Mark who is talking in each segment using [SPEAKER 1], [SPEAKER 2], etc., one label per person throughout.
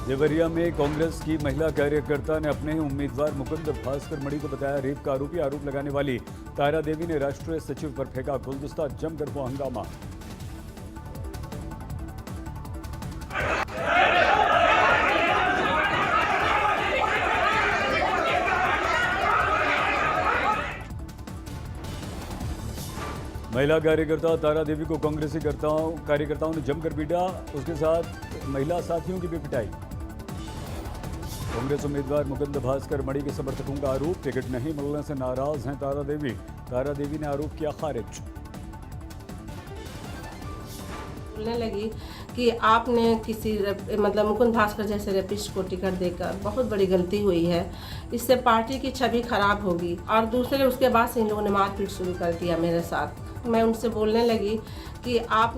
[SPEAKER 1] देवरिया में कांग्रेस की महिला कार्यकर्ता ने अपने ही उम्मीदवार मुकुंद भास्कर मणि को बताया रेप का आरोपी। आरोप लगाने वाली तारा देवी ने राष्ट्रीय सचिव पर फेंका गुलदस्ता, जमकर हुआ हंगामा। महिला कार्यकर्ता तारा देवी को कांग्रेसी कार्यकर्ताओं ने जमकर पीटा, उसके साथ महिला साथियों की भी पिटाई। कांग्रेस उम्मीदवार मुकुंद भास्कर मणि के समर्थकों का आरोप, टिकट नहीं मिलने से नाराज हैं तारा देवी। तारा देवी ने आरोप किया खारिज।
[SPEAKER 2] बोलने लगी कि आपने किसी मुकुंद भास्कर जैसे रेपिस्ट को टिकट देकर बहुत बड़ी गलती हुई है, इससे पार्टी की छवि खराब होगी। और दूसरे उसके बाद से इन लोगों ने मारपीट शुरू कर दिया मेरे साथ। मैं उनसे बोलने लगी कि आप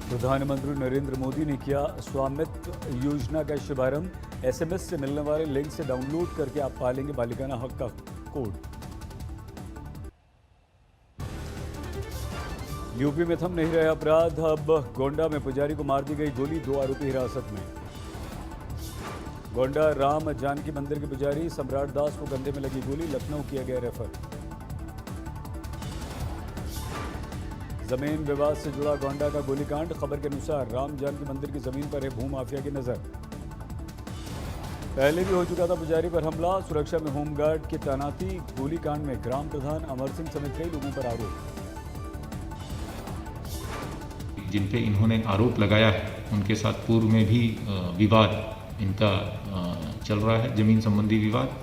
[SPEAKER 1] प्रधानमंत्री नरेंद्र मोदी ने किया स्वामित्व योजना का शुभारंभ। एसएमएस से मिलने वाले लिंक से डाउनलोड करके आप पालेंगे बालिकाना हक का कोड। यूपी में थम नहीं रहे अपराध, अब गोंडा में पुजारी को मार दी गई गोली, 2 आरोपी हिरासत में। गोंडा राम जानकी मंदिर के पुजारी सम्राट दास को कंधे में लगी गोली, लखनऊ किया गया रेफर। जमीन विवाद से जुड़ा गोंडा का गोलीकांड, खबर के अनुसार राम जानकी मंदिर की जमीन पर है भूमाफिया की नजर। पहले भी हो चुका था पुजारी पर हमला, सुरक्षा में होमगार्ड की तैनाती। गोलीकांड में ग्राम प्रधान अमर सिंह समेत कई लोगों पर आरोप।
[SPEAKER 3] जिन पे इन्होंने आरोप लगाया है उनके साथ पूर्व में भी विवाद इनका चल रहा है, जमीन संबंधी विवाद।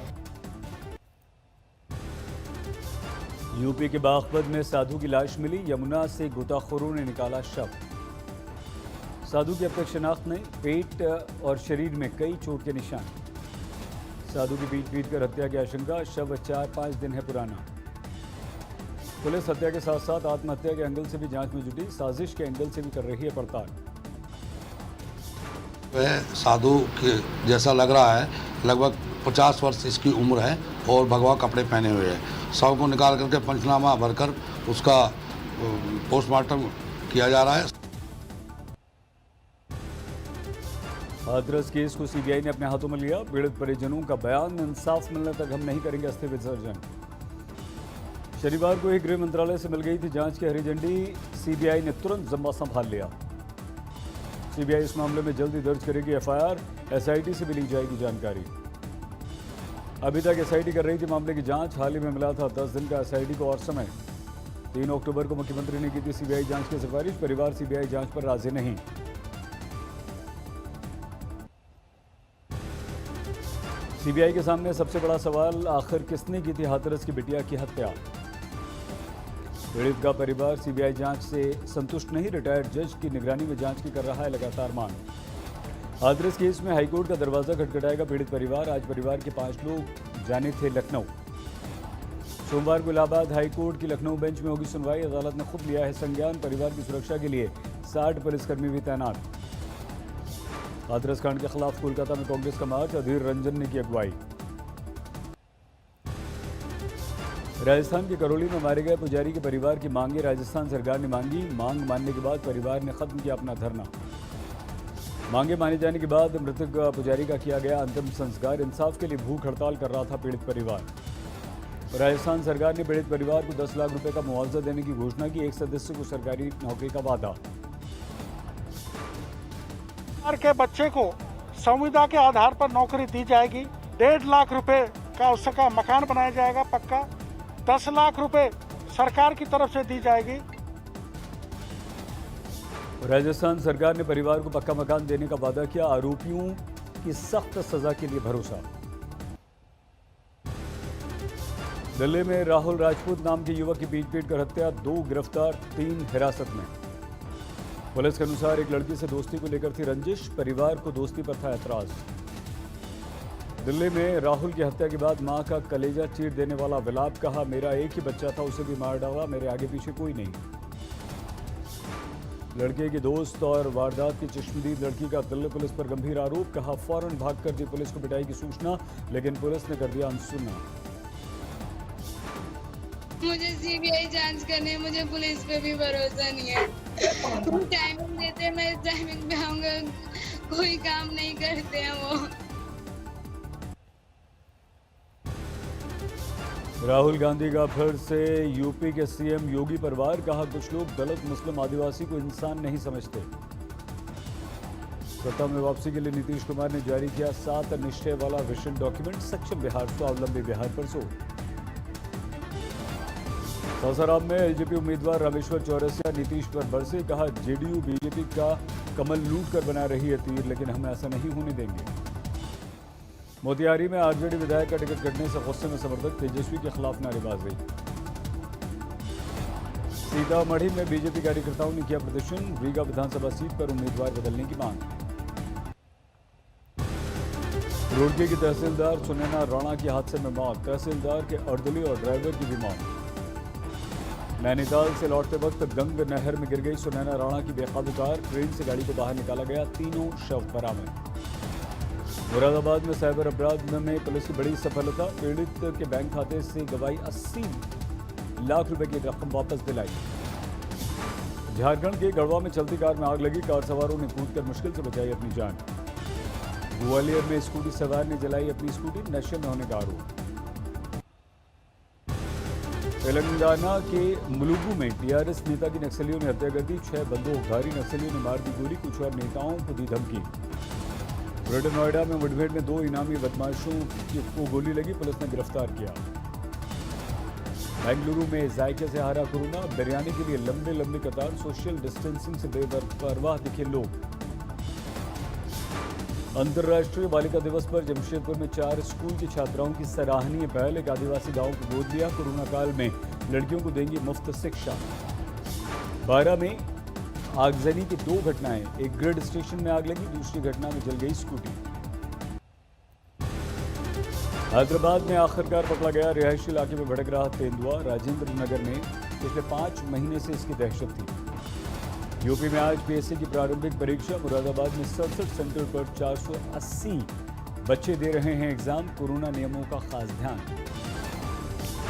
[SPEAKER 1] यूपी के बागपत में साधु की लाश मिली, यमुना से गोताखोरों ने निकाला शव। साधु की अब तक शिनाख्त नहीं, पेट और शरीर में कई चोट के निशान। साधु की पीट कर हत्या की आशंका, शव 4-5 दिन है पुराना। पुलिस हत्या के साथ साथ आत्महत्या के एंगल से भी जांच में जुटी, साजिश के एंगल से भी कर रही है पड़ताल।
[SPEAKER 4] वह साधु के जैसा लग रहा है, लगभग 50 वर्ष इसकी उम्र है और भगवा कपड़े पहने हुए हैं। शव को निकाल करके पंचनामा भरकर उसका पोस्टमार्टम किया जा रहा है।
[SPEAKER 1] हाथरस केस को सीबीआई ने अपने हाथों में लिया, पीड़ित परिजनों का बयान, इंसाफ मिलने तक हम नहीं करेंगे अस्थि विसर्जन। शनिवार को ही गृह मंत्रालय से मिल गई थी जांच की हरी झंडी, सीबीआई ने तुरंत जिम्मा संभाल लिया। सीबीआई इस मामले में जल्दी दर्ज करेगी एफआईआर, एसआईटी से भी ली जाएगी जानकारी। अभी तक एसआईटी कर रही थी मामले की जांच, हाल ही में मिला था 10 दिन का एसआईटी को और समय। 3 अक्टूबर को मुख्यमंत्री ने की थी सीबीआई जांच की सिफारिश, परिवार सीबीआई जांच पर राजी नहीं। सीबीआई के सामने सबसे बड़ा सवाल, आखिर किसने की थी हाथरस की बिटिया की हत्या। पीड़ित का परिवार सीबीआई जांच से संतुष्ट नहीं, रिटायर्ड जज की निगरानी में जांच की कर रहा है लगातार मांग। हाथरस केस में हाईकोर्ट का दरवाजा खटखटाएगा पीड़ित परिवार, आज परिवार के 5 लोग जाने थे लखनऊ। सोमवार को इलाहाबाद हाईकोर्ट की लखनऊ बेंच में होगी सुनवाई, अदालत ने खुद लिया है संज्ञान, परिवार की सुरक्षा के लिए 60 पुलिसकर्मी भी तैनात। हाथरस कांड के खिलाफ कोलकाता में कांग्रेस का मार्च, अधीर रंजन ने की अगुवाई। राजस्थान के करौली में मारे गए पुजारी के परिवार की मांगे राजस्थान सरकार ने मांगी, मांग मानने के बाद परिवार ने खत्म किया अपना धरना। मांगे माने जाने के बाद मृतक पुजारी का किया गया अंतिम संस्कार, इंसाफ के लिए भूख हड़ताल कर रहा था पीड़ित परिवार। राजस्थान सरकार ने पीड़ित परिवार को 10 लाख रुपए का मुआवजा देने की घोषणा की, एक सदस्य को सरकारी नौकरी का वादा।
[SPEAKER 5] के बच्चे को संविदा के आधार पर नौकरी दी जाएगी, 1.5 लाख रुपए का उसका मकान बनाया जाएगा पक्का, 10 लाख रुपए सरकार की तरफ से दी जाएगी।
[SPEAKER 1] राजस्थान सरकार ने परिवार को पक्का मकान देने का वादा किया, आरोपियों की सख्त सजा के लिए भरोसा। दिल्ली में राहुल राजपूत नाम के युवक की पीट कर हत्या, 2 गिरफ्तार, 3 हिरासत में। पुलिस के अनुसार एक लड़की से दोस्ती को लेकर थी रंजिश, परिवार को दोस्ती पर था ऐतराज। दिल्ली में राहुल की हत्या के बाद मां का कलेजा चीर देने वाला विलाप, कहा मेरा एक ही बच्चा था, उसे भी मार डाला, मेरे आगे पीछे कोई नहीं। लड़के के दोस्त और वारदात की चश्मदीद लड़की का दिल्ली पुलिस पर गंभीर आरोप, कहा फौरन भागकर दी पुलिस को पिटाई की सूचना, लेकिन पुलिस ने कर दिया अनसुना।
[SPEAKER 6] मुझे सीबीआई जांच करनी है, मुझे पुलिस पे भी भरोसा नहीं है। वो टाइमिंग देते हैं, मैं टाइमिंग पे आऊंगा, कोई काम नहीं करते हैं वो।
[SPEAKER 1] राहुल गांधी का फिर से यूपी के सीएम योगी पर वार, कहा कुछ लोग दलित मुस्लिम आदिवासी को इंसान नहीं समझते। सत्ता में वापसी के लिए नीतीश कुमार ने जारी किया 7 निश्चय वाला विजन डॉक्यूमेंट, सक्षम बिहार स्वावलंबी बिहार पर जोर। सासाराम में एलजेपी उम्मीदवार रामेश्वर चौरसिया नीतीश पर बरसे, कहा जेडीयू बीजेपी का कमल लूट कर बना रही है तीर, लेकिन हम ऐसा नहीं होने देंगे। मोतिहारी में आरजेडी विधायक का टिकट कटने से गुस्से में समर्थक तेजस्वी के खिलाफ नारेबाजी। सीतामढ़ी में बीजेपी कार्यकर्ताओं ने किया प्रदर्शन, रीगा विधानसभा सीट पर उम्मीदवार बदलने की मांग। रुड़की की तहसीलदार सुनैना राणा की हादसे में मौत, तहसीलदार के अर्दली और ड्राइवर की भी मौत। नैनीताल से लौटते वक्त गंग नहर में गिर गई सुनैना राणा की बेकाबू कार, ट्रेन से गाड़ी को बाहर निकाला गया, तीनों शव बरामद। मुरादाबाद में साइबर अपराध में पुलिस की बड़ी सफलता, पीड़ित के बैंक खाते से गवाई 80 लाख रुपए की रकम वापस दिलाई। झारखंड के गढ़वा में चलती कार में आग लगी, कार सवारों ने कूदकर मुश्किल से बचाई अपनी जान। ग्वालियर में स्कूटी सवार ने जलाई अपनी स्कूटी, नशे में होने का आरोप। तेलंगाना के मुलुगु में टीआरएस नेता की नक्सलियों ने हत्या कर दी, 6 बंदूकधारी नक्सलियों ने मार दी गोली, कुछ और नेताओं को दी धमकी। ग्रेटर नोएडा में मुठभेड़ में 2 इनामी बदमाशों को गोली लगी, पुलिस ने गिरफ्तार किया। बेंगलुरु में जायके से हारा कोरोना, बिरयानी के लिए लंबे लंबे कतार, सोशल डिस्टेंसिंग से बेपरवाह दिखे लोग। अंतर्राष्ट्रीय बालिका दिवस पर जमशेदपुर में 4 स्कूल की छात्राओं की सराहनीय पहल, एक आदिवासी गांव को गोद लिया, कोरोना काल में लड़कियों को देंगी मुफ्त शिक्षा। 12 में आगजनी की 2 घटनाएं, एक ग्रिड स्टेशन में आग लगी, दूसरी घटना में जल गई स्कूटी। हैदराबाद में आखिरकार पकड़ा गया, रिहायशी इलाके में भड़क रहा तेंदुआ, राजेंद्र नगर में पिछले 5 महीने से इसकी दहशत थी। यूपी में आज पीएससी की प्रारंभिक परीक्षा, मुरादाबाद में 67 सेंटर पर 480 बच्चे दे रहे हैं एग्जाम, कोरोना नियमों का खास ध्यान।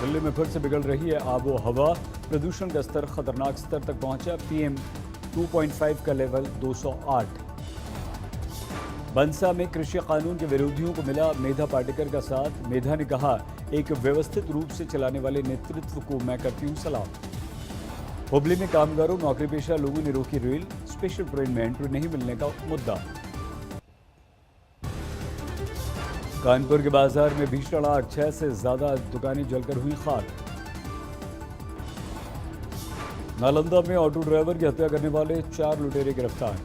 [SPEAKER 1] दिल्ली में फिर से बिगड़ रही है आबो हवा, प्रदूषण का स्तर खतरनाक स्तर तक पहुंचा, PM 2.5 का लेवल 208। बंसा में कृषि कानून के विरोधियों को मिला मेधा पाटेकर का साथ, मेधा ने कहा एक व्यवस्थित रूप से चलाने वाले नेतृत्व को मैं करती हूं सलाम। हुबली में कामगारों नौकरी पेशा लोगों ने रोकी रेल, स्पेशल ट्रेन में एंट्री नहीं मिलने का मुद्दा। कानपुर के बाजार में भीषण आग, 6 से ज्यादा दुकानें जलकर हुई खाक। नालंदा में ऑटो ड्राइवर की हत्या करने वाले 4 लुटेरे गिरफ्तार।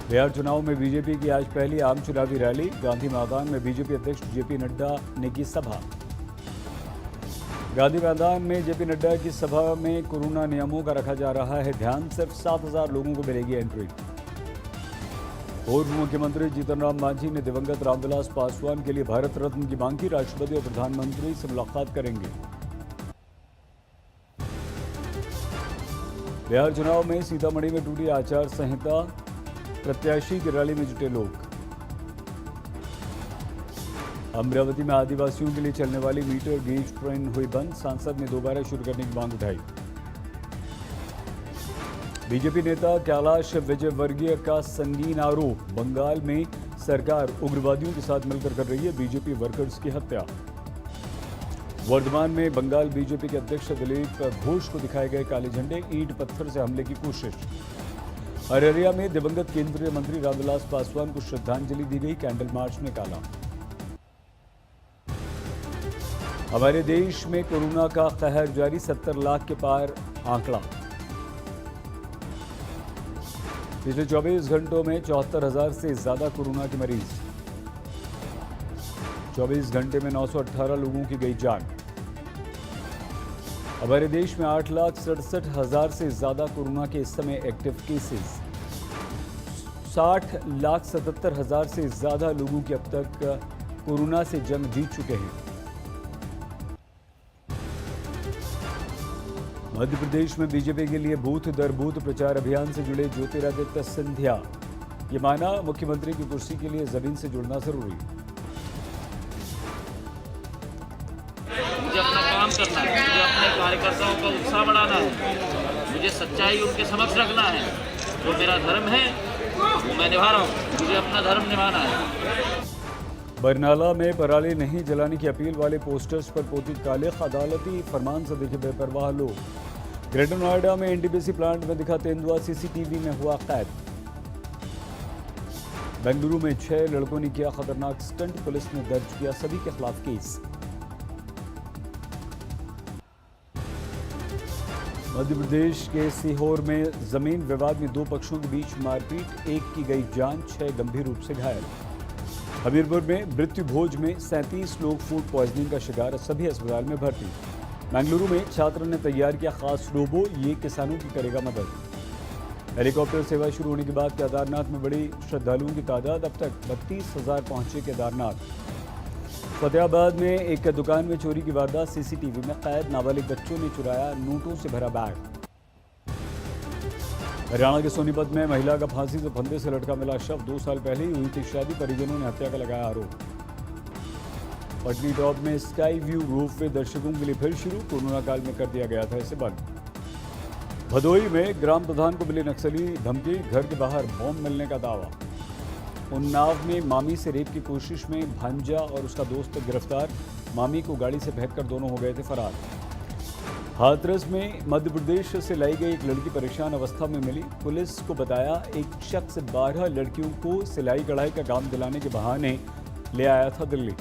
[SPEAKER 1] बिहार चुनाव में बीजेपी की आज पहली आम चुनावी रैली, गांधी मैदान में बीजेपी अध्यक्ष जेपी नड्डा ने की सभा। गांधी मैदान में जेपी नड्डा की सभा में कोरोना नियमों का रखा जा रहा है ध्यान, सिर्फ 7,000 लोगों को मिलेगी एंट्री। पूर्व मुख्यमंत्री जीतन राम मांझी ने दिवंगत रामविलास पासवान के लिए भारत रत्न की मांग की, राष्ट्रपति और प्रधानमंत्री से मुलाकात करेंगे। बिहार चुनाव में सीतामढ़ी में टूटी आचार संहिता, प्रत्याशी की रैली में जुटे लोग। अमरावती में आदिवासियों के लिए चलने वाली मीटर गेज ट्रेन हुई बंद, सांसद ने दोबारा शुरू करने की मांग उठाई। बीजेपी नेता कैलाश विजयवर्गीय का संगीन आरोप, बंगाल में सरकार उग्रवादियों के साथ मिलकर कर रही है बीजेपी वर्कर्स की हत्या। वर्धमान में बंगाल बीजेपी के अध्यक्ष दिलीप घोष को दिखाए गए काले झंडे, ईंट पत्थर से हमले की कोशिश। अररिया में दिवंगत केंद्रीय मंत्री रामविलास पासवान को श्रद्धांजलि दी गई, कैंडल मार्च निकाला। हमारे देश में कोरोना का कहर जारी, 70 लाख के पार आंकड़ा। पिछले 24 घंटों में 74,000 से ज्यादा कोरोना के मरीज। 24 घंटे में 918 लोगों की गई जान। हमारे देश में 8,67,000 से ज्यादा कोरोना के इस समय एक्टिव केसेस। 60,77,000 से ज्यादा लोगों की अब तक कोरोना से जंग जीत चुके हैं। मध्य प्रदेश में बीजेपी के लिए बूथ दर बूथ प्रचार अभियान से जुड़े ज्योतिरादित्य सिंधिया, ये माना मुख्यमंत्री की कुर्सी के लिए जमीन से जुड़ना जरूरी।
[SPEAKER 7] मुझे अपना काम करना है, मुझे अपने कार्यकर्ताओं का उत्साह बढ़ाना है, मुझे सच्चाई उनके समक्ष रखना है। जो मेरा धर्म है वो मैं निभा रहा हूँ, मुझे अपना धर्म निभाना है।
[SPEAKER 1] बरनाला में पराली नहीं जलाने की अपील वाले पोस्टर्स पर पोती कालिख, अदालती फरमान से दिखे बेपरवाह लोग। ग्रेटर नोएडा में एनटीपीसी प्लांट में दिखा तेंदुआ, सीसीटीवी में हुआ कैद। बेंगलुरु में 6 लड़कों ने किया खतरनाक स्टंट, पुलिस ने दर्ज किया सभी के खिलाफ केस। मध्य प्रदेश के सीहोर में जमीन विवाद में 2 पक्षों के बीच मारपीट, 1 की गई जान, 6 गंभीर रूप से घायल। हमीरपुर में मृत्यु भोज में 37 लोग फूड पॉइजनिंग का शिकार, सभी अस्पताल में भर्ती। बेंगलुरु में छात्र ने तैयार किया खास रोबो, ये किसानों की करेगा मदद। हेलीकॉप्टर सेवा शुरू होने के बाद केदारनाथ में बड़ी श्रद्धालुओं की तादाद, अब तक 32,000 पहुंचे केदारनाथ। फतेहाबाद में एक दुकान में चोरी की वारदात, सीसीटीवी में कैद, नाबालिग बच्चों ने चुराया नोटों से भरा बैग। हरियाणा के सोनीपत में महिला का फांसी से फंदे से लटका मिला शव, 2 साल पहले ही हुई थी शादी, परिजनों ने हत्या का लगाया आरोप। पटनी टॉप में स्काई व्यू रोपवे दर्शकों के लिए फिर शुरू, कोरोना काल में कर दिया गया था इसे बंद। भदोही में ग्राम प्रधान को मिली नक्सली धमकी, घर के बाहर बॉम्ब मिलने का दावा। उन्नाव में मामी से रेप की कोशिश में भांजा और उसका दोस्त गिरफ्तार, मामी को गाड़ी से फेंककर दोनों हो गए थे फरार। हाथरस में मध्य प्रदेश से लाई गई एक लड़की परेशान अवस्था में मिली, पुलिस को बताया एक शख्स 12 लड़कियों को सिलाई कढ़ाई का काम दिलाने के बहाने ले आया था दिल्ली।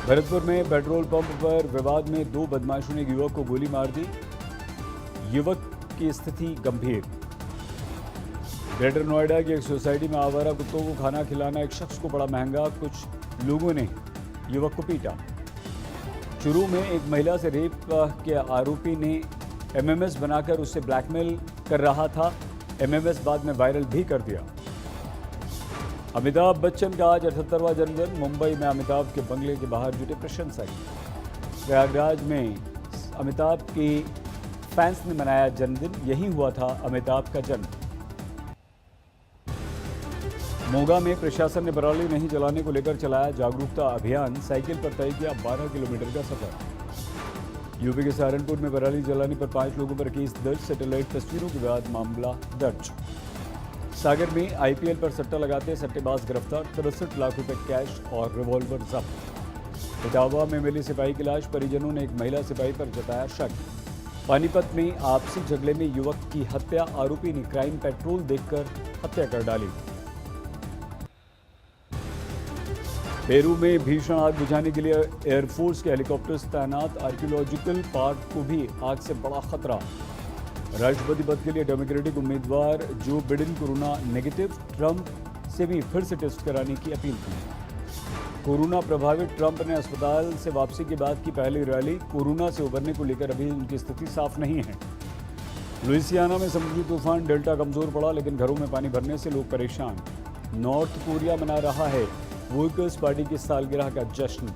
[SPEAKER 1] भरतपुर में पेट्रोल पंप पर विवाद में 2 बदमाशों ने एक युवक को गोली मार दी, युवक की स्थिति गंभीर। ग्रेटर नोएडा की एक सोसाइटी में आवारा कुत्तों को खाना खिलाना एक शख्स को पड़ा महंगा, कुछ लोगों ने युवक को पीटा। शुरू में एक महिला से रेप के आरोपी ने एमएमएस बनाकर उससे ब्लैकमेल कर रहा था, एमएमएस बाद में वायरल भी कर दिया। अमिताभ बच्चन का आज 78वां जन्मदिन, मुंबई में अमिताभ के बंगले के बाहर जुटे प्रशंसक। प्रयागराज में अमिताभ के फैंस ने मनाया जन्मदिन, यही हुआ था अमिताभ का जन्म। मोगा में प्रशासन ने पराली नहीं जलाने को लेकर चलाया जागरूकता अभियान, साइकिल पर तय किया 12 किलोमीटर का सफर। यूपी के सहारनपुर में पराली जलाने पर 5 लोगों पर केस दर्ज, सैटेलाइट तस्वीरों के बाद मामला दर्ज। सागर में आईपीएल पर सट्टा लगाते सट्टेबाज गिरफ्तार, 63 लाख रुपए कैश और रिवॉल्वर जब्त। इटावा में मिली सिपाही की लाश, परिजनों ने एक महिला सिपाही पर जताया शक। पानीपत में आपसी झगड़े में युवक की हत्या, आरोपी ने क्राइम पेट्रोल देखकर हत्या कर डाली। पेरू में भीषण आग बुझाने के लिए एयरफोर्स के हेलीकॉप्टर्स तैनात, आर्कियोलॉजिकल पार्क को भी आग से बड़ा खतरा। राष्ट्रपति पद के लिए डेमोक्रेटिक उम्मीदवार Joe Biden corona negative, Trump से भी फिर से टेस्ट कराने की अपील की। कोरोना प्रभावित ट्रंप ने अस्पताल से वापसी के बाद की पहली रैली, कोरोना से उबरने को लेकर अभी उनकी स्थिति साफ नहीं है। लुइसियाना में समुद्री तूफान डेल्टा कमजोर पड़ा, लेकिन घरों में पानी भरने से लोग परेशान। नॉर्थ कोरिया मना रहा है वर्कर्स पार्टी की सालगिरह का जश्न।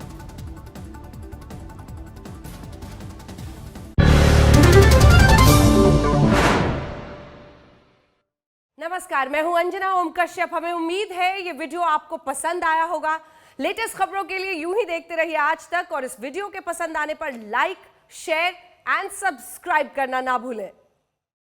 [SPEAKER 8] नमस्कार, मैं हूं अंजना ओम कश्यप। हमें उम्मीद है ये वीडियो आपको पसंद आया होगा। लेटेस्ट खबरों के लिए यूं ही देखते रहिए आज तक, और इस वीडियो के पसंद आने पर लाइक, शेयर एंड सब्सक्राइब करना ना भूलें।